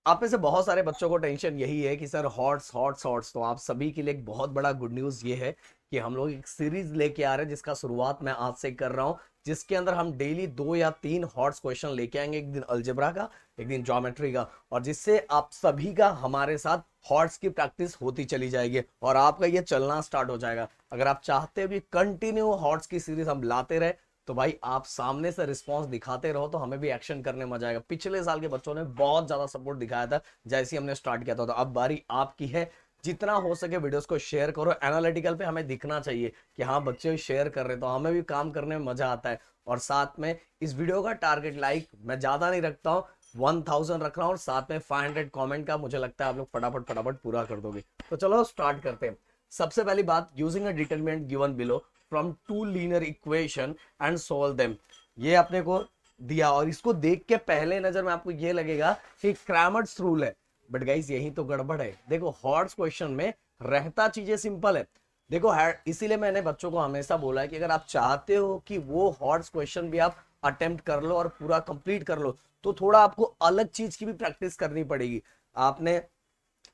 आप में से बहुत सारे बच्चों को टेंशन यही है कि सर हॉट्स हॉट्स हॉट्स, तो आप सभी के लिए एक बहुत बड़ा गुड न्यूज़ ये है कि हम लोग एक सीरीज लेके आ रहे हैं जिसका शुरुआत मैं आज से कर रहा हूं, जिसके अंदर हम डेली 2 या 3 हॉट्स क्वेश्चन लेके आएंगे। एक दिन अलजेब्रा का, एक दिन ज्योमेट्री का, और जिससे आप सभी का हमारे साथ हॉट्स की प्रैक्टिस होती चली जाएगी और आपका ये चलना स्टार्ट हो जाएगा। अगर आप चाहते हो कि कंटिन्यू हॉट्स की सीरीज हम लाते रहे तो भाई आप सामने से रिस्पांस दिखाते रहो तो हमें भी एक्शन करने में मजा आएगा। पिछले साल के बच्चों ने बहुत ज्यादा सपोर्ट दिखाया था जैसे ही हमने स्टार्ट किया था, तो अब बारी आपकी है। जितना हो सके वीडियोस को शेयर करो, एनालिटिकल पे हमें दिखना चाहिए कि हाँ बच्चे शेयर कर रहे, तो हमें भी काम करने में मजा आता है। और साथ में इस वीडियो का टारगेट लाइक मैं ज्यादा नहीं रखता हूँ, 1000 रख रहा हूँ और साथ में 500 कमेंट का मुझे लगता है आप लोग फटाफट फटाफट पूरा कर दोगे। तो चलो स्टार्ट करते हैं। सबसे पहली बात, using a determinant given below from two linear equation and solve them. ये अपने को दिया और इसको देख के पहले नजर में आपको ये लगेगा कि क्रैमर्स रूल है, बट गाइस यही तो गड़बड़ है। देखो हॉट्स क्वेश्चन में रहता चीजें सिंपल है। देखो इसीलिए मैंने बच्चों को हमेशा बोला है कि अगर आप चाहते हो कि वो हॉट्स क्वेश्चन भी आप अटेम्प्ट कर लो और पूरा कंप्लीट कर लो, तो थोड़ा आपको अलग चीज की भी प्रैक्टिस करनी पड़ेगी। आपने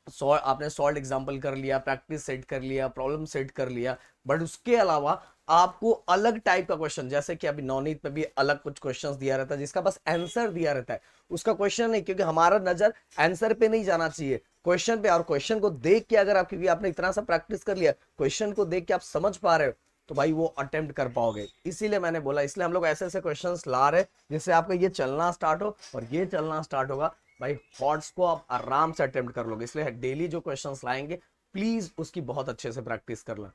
सॉल्व एग्जांपल कर लिया, प्रैक्टिस सेट कर लिया, प्रॉब्लम सेट कर लिया, बट उसके अलावा आपको अलग टाइप का क्वेश्चन, जैसे कि अभी नवनीत पे भी अलग कुछ क्वेश्चंस दिया रहता है जिसका बस आंसर दिया रहता है, उसका क्वेश्चन नहीं, क्योंकि हमारा नजर आंसर पे नहीं जाना चाहिए, क्वेश्चन पे। और क्वेश्चन को देख के अगर आप, क्योंकि आपने इतना सा प्रैक्टिस कर लिया, क्वेश्चन को देख के आप समझ पा रहे हो तो भाई वो अटेम्प्ट कर पाओगे। इसीलिए मैंने बोला, इसलिए हम लोग ऐसे ऐसे क्वेश्चंस ला रहे जिससे आपका ये चलना स्टार्ट हो, और ये चलना स्टार्ट होगा भाई हॉट्स को आप आराम से अटेम्प्ट कर लोगे। इसलिए डेली जो क्वेश्चंस लाएंगे प्लीज उसकी बहुत अच्छे से प्रैक्टिस कर लो।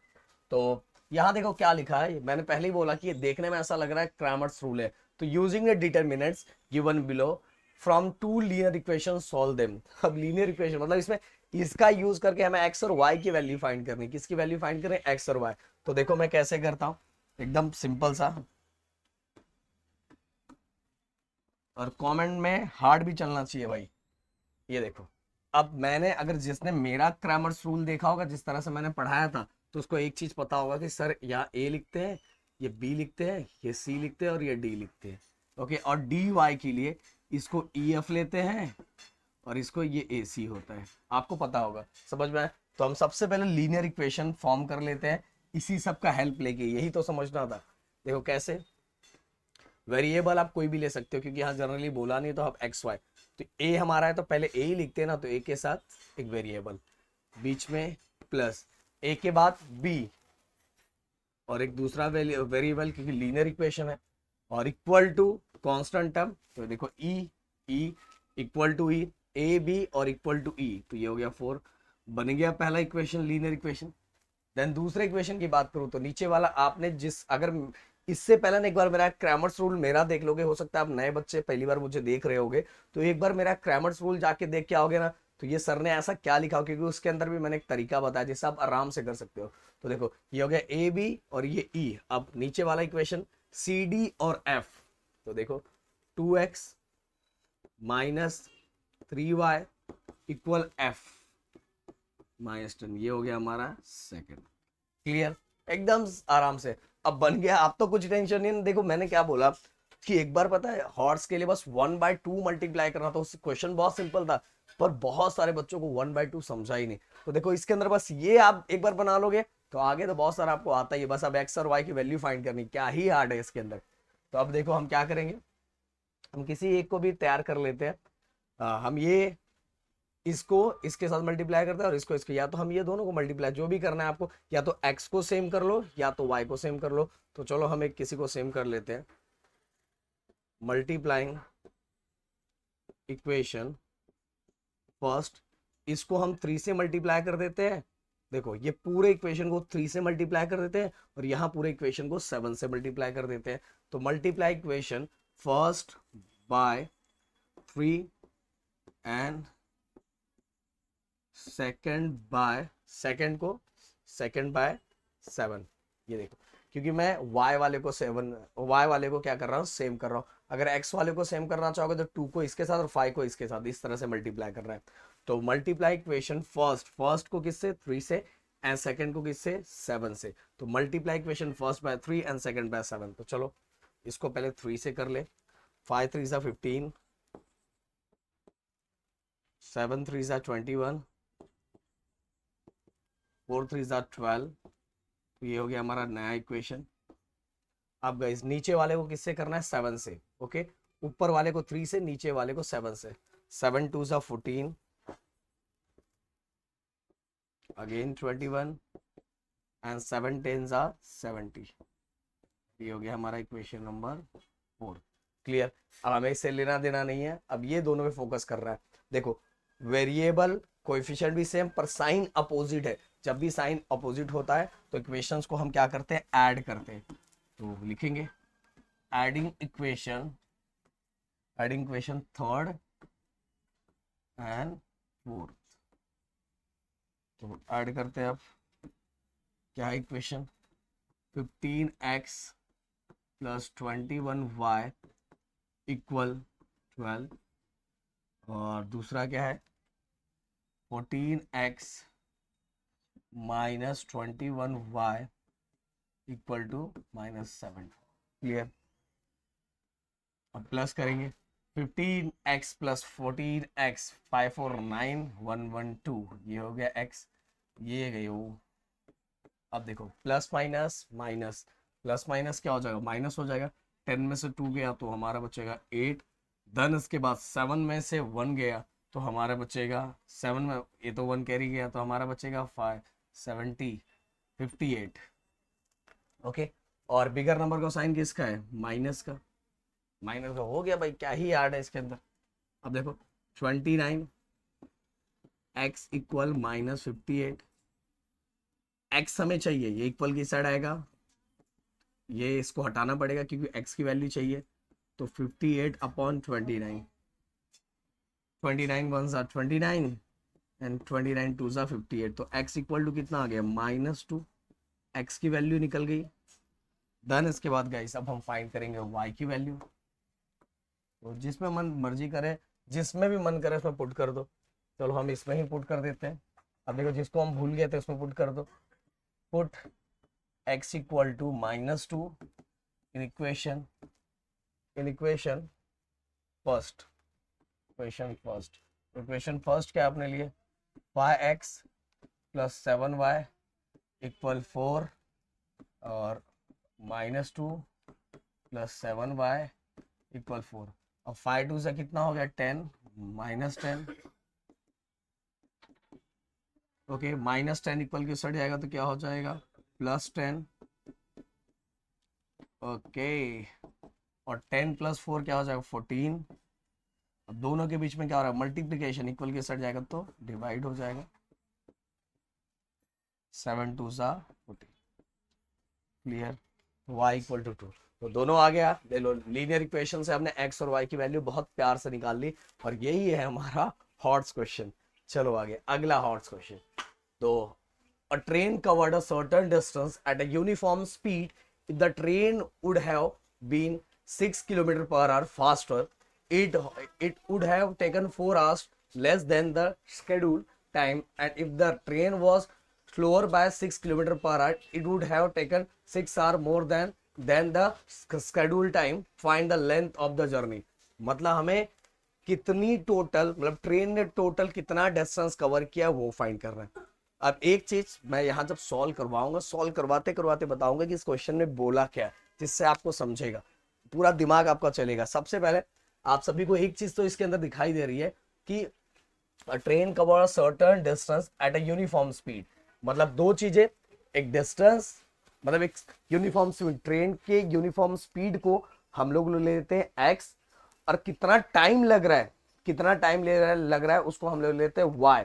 तो यहां देखो क्या लिखा है, मैंने पहले ही बोला कि ये देखने में ऐसा लग रहा है क्रैमर्स रूल है। तो using the determinants given below from two linear equation solve them. अब लीनियर इक्वेशन मतलब इसमें इसका यूज करके हमें एक्स और वाई की वैल्यू फाइंड करनी। किसकी वैल्यू फाइंड करें? एक्स और वाई। तो देखो मैं कैसे करता हूं, एकदम सिंपल सा, और कमेंट में हार्ड भी चलना चाहिए भाई। ये देखो, अब मैंने, अगर जिसने मेरा क्रैमर्स रूल देखा होगा जिस तरह से मैंने पढ़ाया था, तो उसको एक चीज पता होगा कि सर यहाँ ए लिखते हैं, ये बी लिखते हैं, ये सी लिखते हैं और ये डी लिखते हैं। ओके, और डी वाई के लिए इसको ई एफ लेते हैं और इसको ये ए सी होता है। आपको पता होगा, समझ में आया? तो हम सबसे पहले लीनियर इक्वेशन फॉर्म कर लेते हैं इसी सब का हेल्प लेके, यही तो समझना था। देखो कैसे, वेरिएबल आप कोई भी ले सकते हो क्योंकि यहाँ जनरली बोला नहीं, तो आप एक्स वाई। तो ए हमारा है तो पहले ए ही लिखते हैं ना, तो ए के साथ एक वेरिएबल, बीच में प्लस, ए के बाद बी और एक दूसरा वेरिएबल क्योंकि लीनियर इक्वेशन है, और इक्वल टू कांस्टेंट टर्म। तो देखो E, E equal to E, A B और इक्वल टू ई, तो ये हो गया 4। बन गया पहला इक्वेशन, लीनियर इक्वेशन। देन दूसरे इक्वेशन की बात करूं तो नीचे वाला आपने जिस, अगर इससे पहले ना एक बार मेरा क्रैमर्स रूल मेरा देख लोगे, हो सकता है आप नए बच्चे पहली बार मुझे देख रहे होगे, तो एक बार मेरा क्रैमर्स रूल जाके देख के आओगे ना, तो ये सर ने ऐसा क्या लिखा हो, क्योंकि उसके अंदर भी मैंने एक तरीका बताया जिससे आप आराम से कर सकते हो। तो देखो ये हो गया ए बी और ये ई। अब नीचे वाला इक्वेशन सी डी और एफ। तो देखो 2x minus 3y equal F -10, ये हो गया हमारा सेकंड। क्लियर? एकदम आराम से अब बन गया। अब तो कुछ टेंशन नहीं। देखो मैंने क्या बोला कि एक बार पता है हॉर्स के लिए बस 1/2 मल्टीप्लाई करना था, क्वेश्चन बहुत सिंपल था, पर बहुत सारे बच्चों को 1/2 समझा ही नहीं। तो देखो इसके अंदर बस ये आप एक बार बना लोगे तो आगे तो बहुत सारा आपको आता ही है। बस अब एक्स और वाई की वैल्यू फाइंड करनी, क्या ही हार्ड है इसके अंदर। तो अब देखो हम क्या करेंगे, हम किसी एक को भी तैयार कर लेते हैं। हम ये इसको इसके साथ मल्टीप्लाई करते हैं और इसको इसको, या तो हम ये दोनों को मल्टीप्लाई, जो भी करना है आपको, या तो x को सेम कर लो या तो y को सेम कर लो। तो चलो हम एक किसी को सेम कर लेते हैं। मल्टीप्लाइंग इक्वेशन फर्स्ट, इसको हम 3 से मल्टीप्लाई कर देते हैं। देखो ये पूरे इक्वेशन को 3 से मल्टीप्लाई कर देते हैं और यहाँ पूरे इक्वेशन को 7 से मल्टीप्लाई कर देते हैं। तो multiply equation first by 3 and second by 7। ये देखो, क्योंकि मैं y वाले को 7, y वाले को क्या कर रहा हूँ, सेम कर रहा हूँ। अगर x वाले को सेम करना चाहोगे तो 2 को इसके साथ और 5 को इसके साथ, इस तरह से मल्टीप्लाई कर रहा है। तो मल्टीप्लाई इक्वेशन फर्स्ट को किससे, 3 से, एंड सेकंड को किससे, 7 से। तो multiply equation first by 3 and second by 7। तो चलो इसको पहले 3 से कर ले, 5 3 15, 7 3 ज़ा 21, 4 3 ज़ा 12। तो ये हो गया हमारा नया इक्वेशन। अब गाइस नीचे वाले को किससे करना है? 7 से। ओके, ऊपर वाले को 3 से, नीचे वाले को 7 से। 7 2 ज़ा 14, अगेन 21 एंड 7 10 ज़ा 70। ये हो गया हमारा इक्वेशन नंबर 4। क्लियर? अब हमें इससे लेना देना नहीं है, अब ये दोनों पे फोकस कर रहा है। देखो, वेरिएबल कोएफिशिएंट भी सेम पर साइन अपोजिट है। जब भी साइन अपोजिट होता है तो इक्वेशंस को हम क्या करते हैं? ऐड करते हैं। तो लिखेंगे adding equation third and fourth. तो ऐड करते हैं। अब क्या है equation? 15x plus 21y equal 12, और दूसरा क्या है? 14x minus 21y equal to -7। Clear? अब प्लस करेंगे 15x प्लस 14x, 5 4 9 1 1 2। ये हो गया x, ये गई वो। अब देखो plus minus minus, plus minus क्या हो जाएगा? माइनस हो जाएगा। 10 में से 2 गया तो हमारा बचेगा 8। देन इसके बाद 7 में से 1 गया तो हमारा बचेगा 7 में, ये तो 1 कैरी गया तो हमारा बचेगा 5 70 58। ओके, और बिगर नंबर का साइन किसका है? माइनस का। माइनस का हो गया भाई, क्या ही याद है इसके अंदर। अब देखो 29 x इक्वल -58। x हमें चाहिए, ये इक्वल की साइड आएगा, ये इसको हटाना पड़ेगा क्योंकि x की वैल्यू चाहिए। तो 58 अपॉन 29, 29 1 29 एंड 29 2 58। तो x इक्वल टू कितना आ गया? -2। x की वैल्यू निकल गई। देन इसके बाद गाइस अब हम फाइंड करेंगे y की वैल्यू। तो जिसमें मन मर्जी करे, जिसमें भी मन करे उसमें पुट कर दो। चलो हम इसमें ही पुट कर देते हैं। अब देखो जिसको हम भूल गए थे उसमें पुट कर दो। Put x equal to -2 in equation first. Equation first क्या आपने लिए? 5x प्लस 7y इक्वल 4, और -2 प्लस 7y इक्वल 4। अब 5 2 से कितना हो गया? 10 -10। ओके, -10 इक्वल की सट जाएगा तो क्या हो जाएगा? +10। ओके, और 10 प्लस 4 क्या हो जाएगा? 14। अब दोनों के बीच में क्या हो रहा है? मल्टीप्लीकेशन, इक्वल के सट जाएगा तो डिवाइड हो जाएगा। 7 2 14। क्लियर? y equal to 2। तो दोनों आ गया। ले लो, लीनियर इक्वेशन से हमने x और y की वैल्यू बहुत प्यार से निकाल ली, और यही है हमारा हॉट्स क्वेश्चन। चलो आगे, अगला हॉट्स क्वेश्चन। तो a train covered a certain distance at a uniform speed. If the train would have been 6 km per hour faster, it would have taken 4 hours less than the scheduled time, and if the train was slower by 6 km per hour, it would have taken 6 hours more than the scheduled time. Find the length of the journey. मतलब हमें कितनी total, मतलब train ने total कितना distance cover किया वो find कर रहे हैं। अब एक चीज मैं यहाँ जब सॉल्व करवाऊंगा, सॉल्व करवाते करवाते बताऊंगा कि इस क्वेश्चन में बोला क्या है, जिससे आपको समझेगा, पूरा दिमाग आपका चलेगा। सबसे पहले आप सभी को एक चीज तो इसके अंदर दिखाई दे रही है कि train cover certain distance at a uniform speed. मतलब दो चीजें, एक डिस्टेंस, मतलब एक यूनिफॉर्म स्पीड, ट्रेन के यूनिफॉर्म स्पीड को हम लोग ले लेते हैं x, और कितना टाइम लग रहा है, लग रहा है उसको हम लोग लेते हैं y।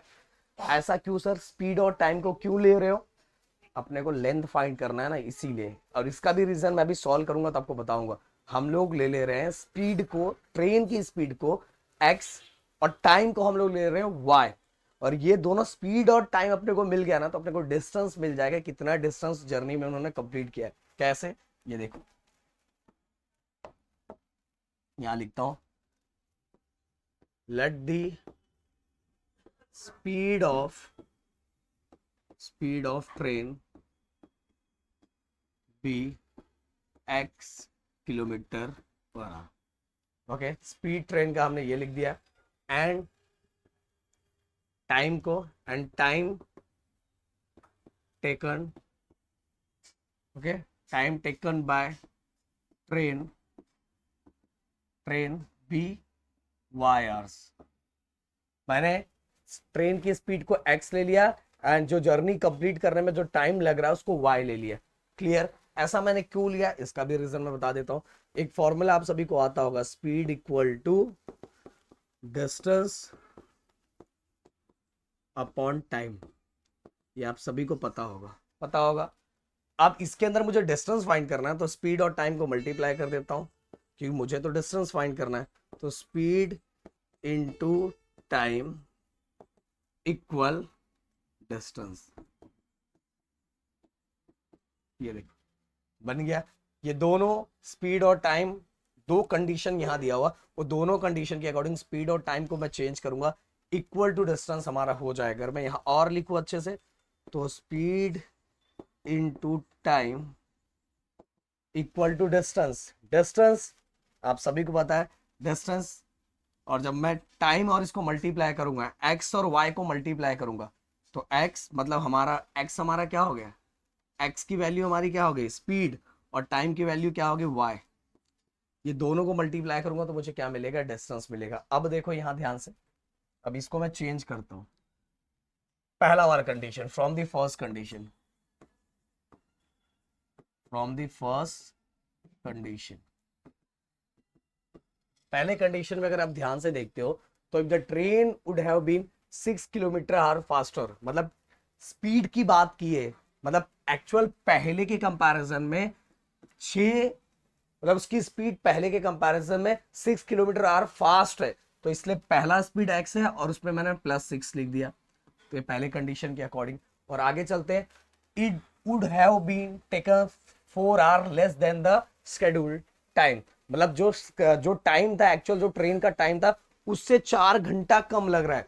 ऐसा क्यों सर? स्पीड और टाइम को क्यों ले रहे हो? अपने को लेंथ फाइंड करना है ना, इसीलिए। और इसका भी रीजन मैं भी सॉल्व करूंगा तो आपको बताऊंगा। हम लोग ले रहे हैं स्पीड को, ट्रेन की स्पीड को x, और टाइम को हम लोग ले रहे हैं y। और ये दोनों स्पीड और टाइम अपने को मिल गया ना, तो अपने को डिस्टेंस मिल जाएगा, कितना डिस्टेंस जर्नी में उन्होंने कंप्लीट किया है। कैसे? ये देखो, यहां लिखता हूं, let the speed of train be x kilometre per hour. Okay, speed train का हमने ये लिख दिया, एंड टाइम को and time taken, okay, time taken by train be y hours. मैंने ट्रेन की स्पीड को x ले लिया एंड जो जर्नी कंप्लीट करने में जो टाइम लग रहा है उसको y ले लिया। क्लियर? ऐसा मैंने क्यों लिया इसका भी रीजन मैं बता देता हूं। एक फॉर्मूला आप सभी को आता होगा, speed equal to distance upon time. ये आप सभी को पता होगा। अब इसके अंदर मुझे डिस्टेंस फाइंड करना है तो स्पीड और टाइम को मल्टीप्लाई कर देता हूं, क्योंकि मुझे तो डिस्टेंस फाइंड करना है। तो speed into time equal distance. ये देखो बन गया। ये दोनों स्पीड और टाइम, दो कंडीशन यहां दिया हुआ, वो दोनों कंडीशन के अकॉर्डिंग स्पीड और टाइम को मैं चेंज करूंगा, इक्वल टू डिस्टेंस हमारा हो जाएगा। अगर मैं यहां और लिखूं अच्छे से तो speed into time equal to distance. Distance आप सभी को पता है डिस्टेंस, और जब मैं टाइम और इसको मल्टीप्लाई करूंगा, x और y को मल्टीप्लाई करूंगा, तो x मतलब x हमारा क्या हो गया, x की वैल्यू हमारी क्या हो गई स्पीड, और टाइम की वैल्यू क्या होगी y। ये दोनों को मल्टीप्लाई करूंगा तो मुझे क्या मिलेगा, डिस्टेंस मिलेगा। अब देखो यहां ध्यान से, अब इसको मैं चेंज करता हूं। पहला वाला condition, from the first condition, पहले कंडीशन में अगर आप ध्यान से देखते हो तो if the train would have been 6 kilometre hour faster, मतलब स्पीड की बात की है, मतलब एक्चुअल पहले के कंपैरिजन में 6, मतलब उसकी स्पीड पहले के कंपैरिजन में 6 किलोमीटर आवर फास्ट है, तो इसलिए पहला स्पीड x है और उसमें मैंने +6 लिख दिया। तो ये पहले कंडीशन के अकॉर्डिंग। और आगे चलते हैं, it would have been taken 4 hour less than the scheduled time, मतलब जो टाइम था एक्चुअल, जो ट्रेन का टाइम था उससे 4 घंटा कम लग रहा है।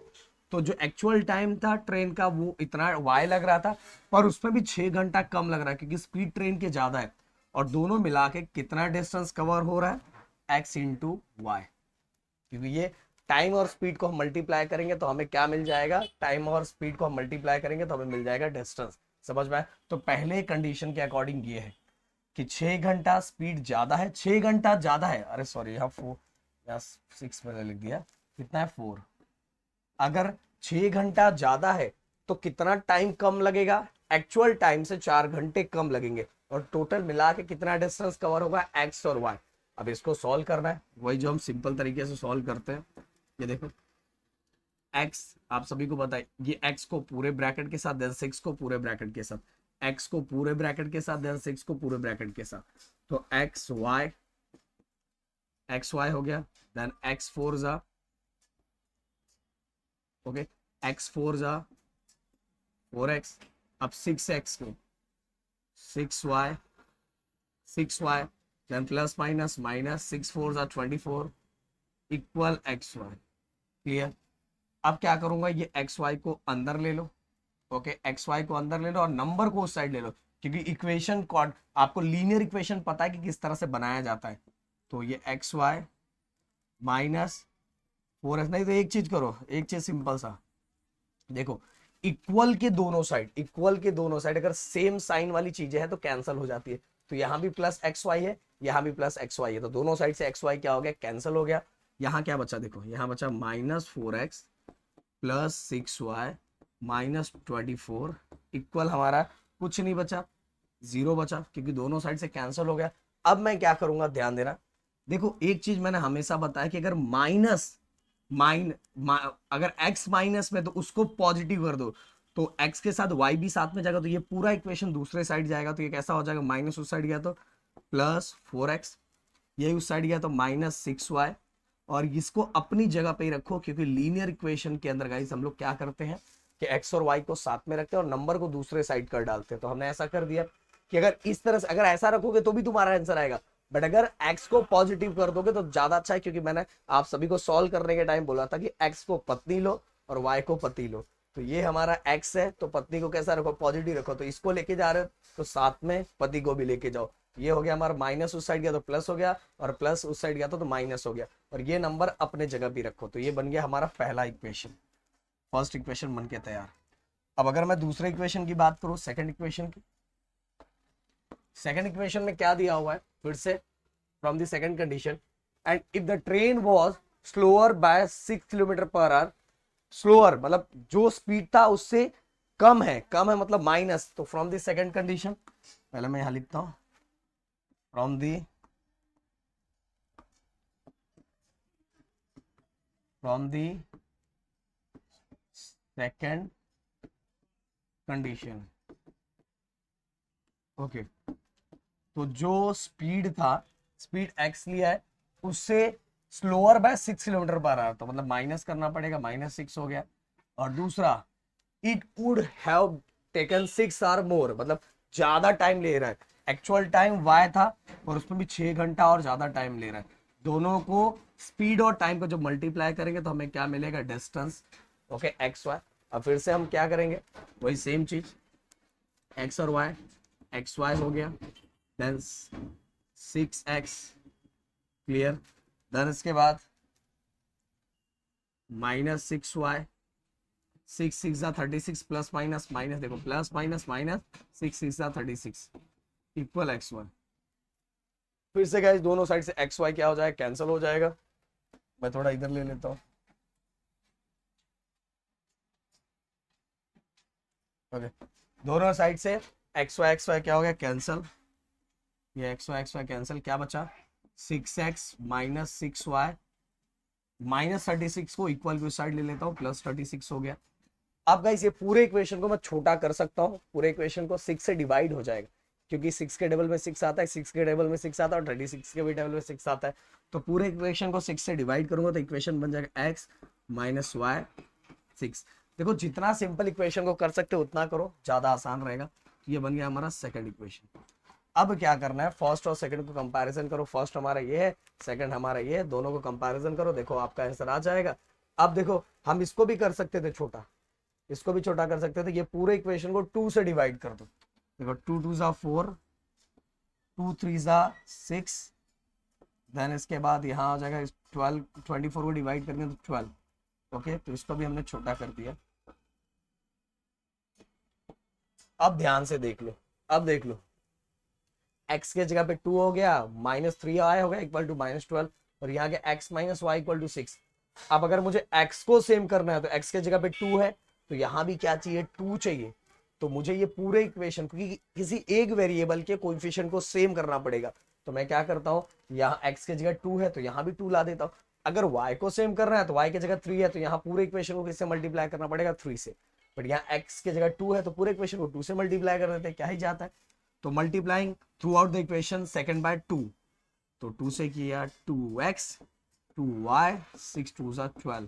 तो जो एक्चुअल टाइम था ट्रेन का वो इतना y लग रहा था, पर उसमें भी 6 घंटा कम लग रहा है क्योंकि स्पीड ट्रेन के ज्यादा है। और दोनों मिला के कितना डिस्टेंस कवर हो रहा है, x इंटू वाई। क्योंकि ये टाइम और स्पीड को हम मल्टीप्लाई करेंगे तो हमें क्या मिल जाएगा, टाइम और स्पीड को हम मल्टीप्लाई करेंगे तो हमें मिल जाएगा डिस्टेंस। समझ में आया? तो पहले कंडीशन के अकॉर्डिंग ये है कि 6 घंटा स्पीड ज्यादा है, 6 घंटा ज्यादा है, अरे सॉरी यहाँ 4 या 6 मैंने लिख दिया, कितना है 4। अगर 6 घंटा ज्यादा है तो कितना टाइम कम लगेगा, एक्चुअल टाइम से 4 घंटे कम लगेंगे, और टोटल मिला के कितना डिस्टेंस कवर होगा, एक्स और वाई। अब इसको सॉल्व करना है, वही जो हम सिंपल तरीके से सॉल्व करते हैं। ये देखो x आप सभी को पता है, ये x को पूरे ब्रैकेट के साथ, देन 6 को पूरे ब्रैकेट के साथ, x को पूरे ब्रैकेट के साथ, देन 6 को पूरे ब्रैकेट के साथ, तो x y हो गया, देन x 4 जा, ओके, x 4 जा 4x, अब 6x को 6y then plus minus minus 6 4 जा 24 इक्वल xy। क्लियर? अब क्या करूंगा, ये xy को अंदर ले लो, ओके, xy को अंदर ले लो और नंबर को उस साइड ले लो, क्योंकि इक्वेशन कॉर्ड आपको लीनियर इक्वेशन पता है कि किस तरह से बनाया जाता है। तो ये xy माइनस 4x, नहीं तो एक चीज करो, एक चीज सिंपल सा देखो, इक्वल के दोनों साइड अगर सेम साइन वाली चीजें हैं तो कैंसिल हो जाती है। तो यहाँ भी प्लस XY है, यहाँ भी प्लस XY है, तो दोनों साइड से XY क्या हो गया, कैंसिल हो गया। यहाँ क्या बचा, देखो यहाँ बचा -4x plus 6y minus 24 equal हमारा कुछ नहीं बचा, 0 बचा, क्योंकि दोनों साइड से कैंसिल हो गया। अब मैं क्या करूंगा, ध्यान देना, देखो एक चीज मैंने हमेशा बताया कि अगर अगर x माइनस में तो उसको पॉजिटिव कर दो, तो x के साथ y भी साथ में जाएगा, तो ये पूरा इक्वेशन दूसरे साइड जाएगा, तो ये कैसा हो जाएगा, माइनस उस साइड गया तो +4x, यही उस साइड गया तो -6y, और इसको अपनी जगह पे ही रखो, क्योंकि लीनियर इक्वेशन के अंदर गाइस हम लोग क्या करते हैं कि x और y को साथ में रखते हैं और नंबर को दूसरे साइड कर डालते हैं। तो हमने ऐसा कर दिया कि अगर इस तरह से, अगर ऐसा रखोगे तो भी तुम्हारा आंसर आएगा, बट अगर x को पॉजिटिव कर दोगे तो ज्यादा अच्छा है, क्योंकि मैंने आप सभी को सॉल्व करने के टाइम बोला था कि x को पत्नी लो और y को पति लो। तो ये हमारा x है, तो पत्नी को कैसा रखो, पॉजिटिव रखो, तो इसको लेके जा रहे हो तो साथ में पति को भी लेके जाओ। ये हो गया हमारा, माइनस उस साइड गया तो प्लस हो गया, और प्लस उस साइड गया तो माइनस हो गया, और ये नंबर अपने जगह भी रखो। तो ये बन गया हमारा पहला इक्वेशन। फर्स्ट इक्वेशन बन के तैयार। अब अगर मैं दूसरे इक्वेशन की बात करूं, सेकंड इक्वेशन की, सेकंड इक्वेशन में क्या दिया हुआ है फिर से, from the second condition, and if the train was slower by 6 kilometre per hour, slower मतलब जो स्पीड था उससे कम है मतलब माइनस, तो फ्रॉम द सेकंड कंडीशन, पहले मैं यहां लिखता हूं, from the second condition, okay. तो जो स्पीड था, स्पीड एक्स लिया है, उससे slower by 6 kilometre per hour, तो मतलब माइनस करना पड़ेगा, -6 हो गया। और दूसरा, it would have taken 6 hour more, मतलब ज्यादा टाइम ले रहा है, एक्चुअल टाइम वाई था और उसमें भी 6 घंटा और ज्यादा टाइम ले रहा है। दोनों को स्पीड और टाइम को जब मल्टीप्लाई करेंगे तो हमें क्या मिलेगा, डिस्टेंस, ओके, एक्स वाई। अब फिर से हम क्या करेंगे, वही सेम चीज, एक्स और वाई, एक्स वाई हो गया, देन 6x, क्लियर, देन इसके बाद -6y, 6 6 36 प्लस माइनस माइनस, देखो plus minus minus, 6 6 36 equal x1। फिर से गाइस दोनों साइड से एक्स वाई क्या हो जाएगा, कैंसिल हो जाएगा। मैं थोड़ा इधर ले लेता हूँ, ओके। दोनों साइड से एक्स वाई क्या हो गया, कैंसिल, ये एक्स वाई कैंसिल, क्या बचा, 6x माइनस 6y, -36 को इक्वल की साइड ले लेता हूँ, +36 हो गया। अब गाइस ये पूरे इक्वेशन को मैं छोटा कर सकता हूँ, पूरे इक्वेशन को 6 से डिवाइड हो जाएगा, क्योंकि 6 के टेबल में 6 आता है, 6 के टेबल में 6 आता है और 36 के भी टेबल में 6 आता है। तो पूरे इक्वेशन को 6 से डिवाइड करूंगा तो इक्वेशन बन जाएगा x माइनस वाई 6। देखो जितना सिंपल इक्वेशन को कर सकते हो उतना करो, ज्यादा आसान रहेगा। ये बन गया हमारा सेकंड इक्वेशन। अब क्या करना है, फर्स्ट और सेकंड को कंपैरिजन करो, फर्स्ट हमारा ये है, सेकंड हमारा ये है, दोनों को कंपैरिजन करो, देखो आपका आंसर आ जाएगा। अब देखो हम इसको भी कर सकते थे छोटा, इसको भी छोटा कर सकते थे, ये पूरे इक्वेशन को 2 से डिवाइड कर दो, देखो 2 2 जा 4, 2 3 जा 6, देन इसके बाद यहाँ आ जाएगा 12, 24 को डिवाइड करेंगे तो 12, ओके। तो इसको भी हमने छोटा कर दिया। अब ध्यान से देख लो, अब देख लो, x के जगह पे 2 हो गया, -3y हो गया इक्वल टू -12, और यहाँ के x minus y equal to 6। अब अगर मुझे x को सेम करना है तो x के जगह पे 2 है, तो यहाँ भी क्या चाहिए, 2 चाहिए। तो मुझे ये पूरे इक्वेशन, क्योंकि किसी एक वेरिएबल के कोएफिशिएंट को सेम करना पड़ेगा, तो मैं क्या करता हूँ, यहाँ x के जगह 2 है तो यहाँ भी 2 ला देता हूँ। अगर y को सेम करना है तो y के जगह 3 है, तो यहाँ पूरे इक्वेशन को किससे मल्टीप्लाई करना पड़ेगा, 3 से। बट यहाँ x के जगह 2 है तो पूरे इक्वेशन को 2 से मल्टीप्लाई कर देते हैं, क्या ही जाता है। तो multiplying through out the equation second by 2, तो 2 से किया 2x 2y 6 2 12,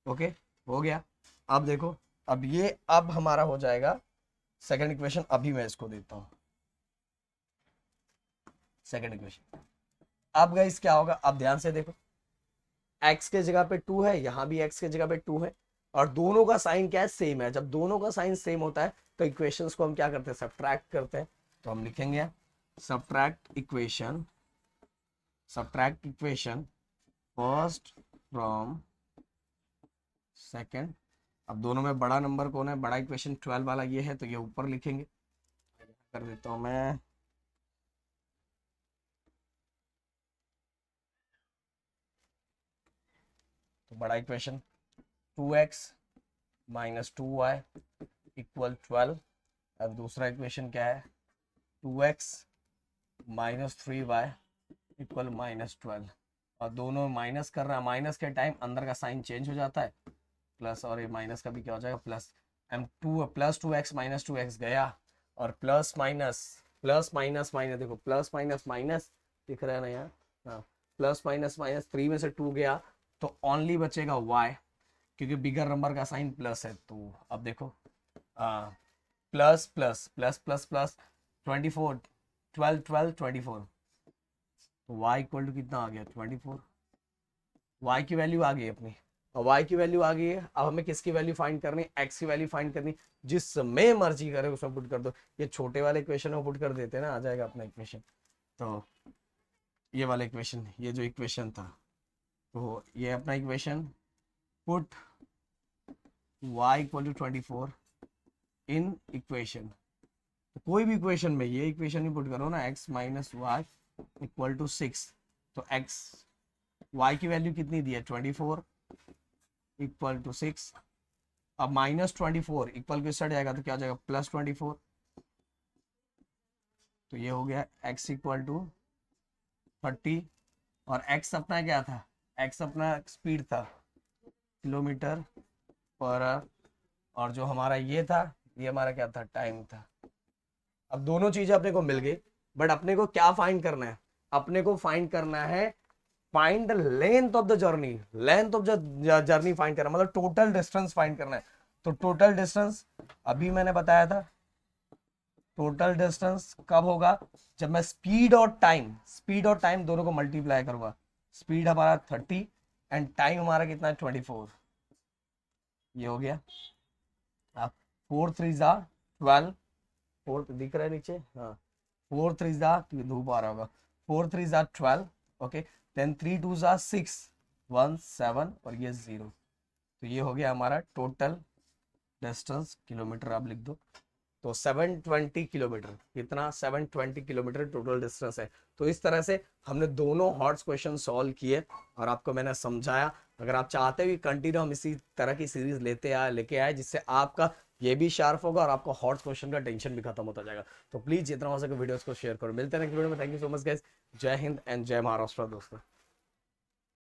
ओके, हो गया। अब देखो, अब ये अब हमारा हो जाएगा सेकंड इक्वेशन, अभी मैं इसको देता हूं सेकंड इक्वेशन। अब गाइस क्या होगा, अब ध्यान से देखो, x के जगह पे 2 है, यहां भी x के जगह पे 2 है, और दोनों का साइन क्या है, सेम है। जब दोनों का साइन सेम होता है तो इक्वेशंस को हम क्या करते हैं, सब्ट्रैक्ट करते हैं। तो हम लिखेंगे subtract equation, subtract equation first from second. अब दोनों में बड़ा नंबर कौन है, बड़ा इक्वेशन 12 वाला ये है, तो ये ऊपर लिखेंगे, कर देता हूं मैं, तो बड़ा equation 2x minus 2y equal 12। अब दूसरा इक्वेशन क्या है, 2x माइनस 3y इक्वल -12। और दोनों माइनस कर रहा है, माइनस के टाइम अंदर का साइन चेंज हो जाता है, प्लस, और ये माइनस का भी क्या हो जाएगा, plus. M two plus 2x minus 2x गया, और प्लस माइनस माइनस, देखो प्लस माइनस माइनस दिख रहा है ना यहाँ, हाँ, प्लस माइनस माइनस, 3 में से 2 गया तो ओनली बचेगा y, क्योंकि बिगर नंबर का साइन प्लस है। तो अब देखो, plus plus plus plus plus 24, 12 12 24, तो y इक्वल टू कितना आ गया, 24। y की वैल्यू आ गई अपनी, और y की वैल्यू आ गई है। अब हमें किसकी वैल्यू फाइंड करनी, x की वैल्यू फाइंड करनी, जिसमें मर्जी करे उसमें पुट कर दो। ये छोटे वाले इक्वेशन में पुट कर देते हैं ना, आ जाएगा अपना इक्वेशन। तो ये वाला इक्वेशन, ये जो इक्वेशन था, तो ये अपना equation put y equal to 24 in equation, तो कोई भी इक्वेशन में ये इक्वेशन ही पुट करो ना, x minus y equal to 6, तो x y की वैल्यू कितनी दी है 24 इक्वल टू 6, अब माइनस 24 इक्वल के साइड जाएगा तो क्या हो जाएगा प्लस 24, तो ये हो गया x इक्वल टू 30, और x अपना क्या था, x अपना स्पीड था किलोमीटर पर आवर, और जो हमारा ये था ये हमारा क्या था टाइम था। अब दोनों चीजें अपने को मिल गई, बट अपने को क्या फाइंड करना है, अपने को फाइंड करना है find the length of the journey, length of the journey find करना, मतलब टोटल डिस्टेंस फाइंड करना है। तो टोटल डिस्टेंस अभी मैंने बताया था, टोटल डिस्टेंस कब होगा, जब मैं स्पीड और टाइम दोनों को मल्टीप्लाई करूंगा। स्पीड हमारा 30 एंड टाइम हमारा कितना है 24, ये हो गया। अब 4 3 जा 12, 4 दिख रहा है नीचे, हाँ 4 3 जा, धूप आ रहा होगा, 4 3 जा 12, ओके, देन 3 2 जा 6 1 7 और ये 0, तो ये हो गया हमारा टोटल डिस्टेंस, किलोमीटर आप लिख दो। तो 720 किलोमीटर, कितना 720 किलोमीटर टोटल डिस्टेंस है। तो इस तरह से हमने दोनों हॉट्स क्वेश्चन सॉल्व किए और आपको मैंने समझाया। अगर आप चाहते हो कि कंटिन्यू हम इसी तरह की सीरीज लेके आए जिससे आपका ये भी शार्प होगा और आपको हॉट्स क्वेश्चन का टेंशन भी खत्म होता जाएगा, तो प्लीज जितना हो सके वीडियोस को शेयर करो। मिलते हैं नेक्स्ट वीडियो में। Thank you so much guys, जय हिंद एंड जय महाराष्ट्र दोस्तों।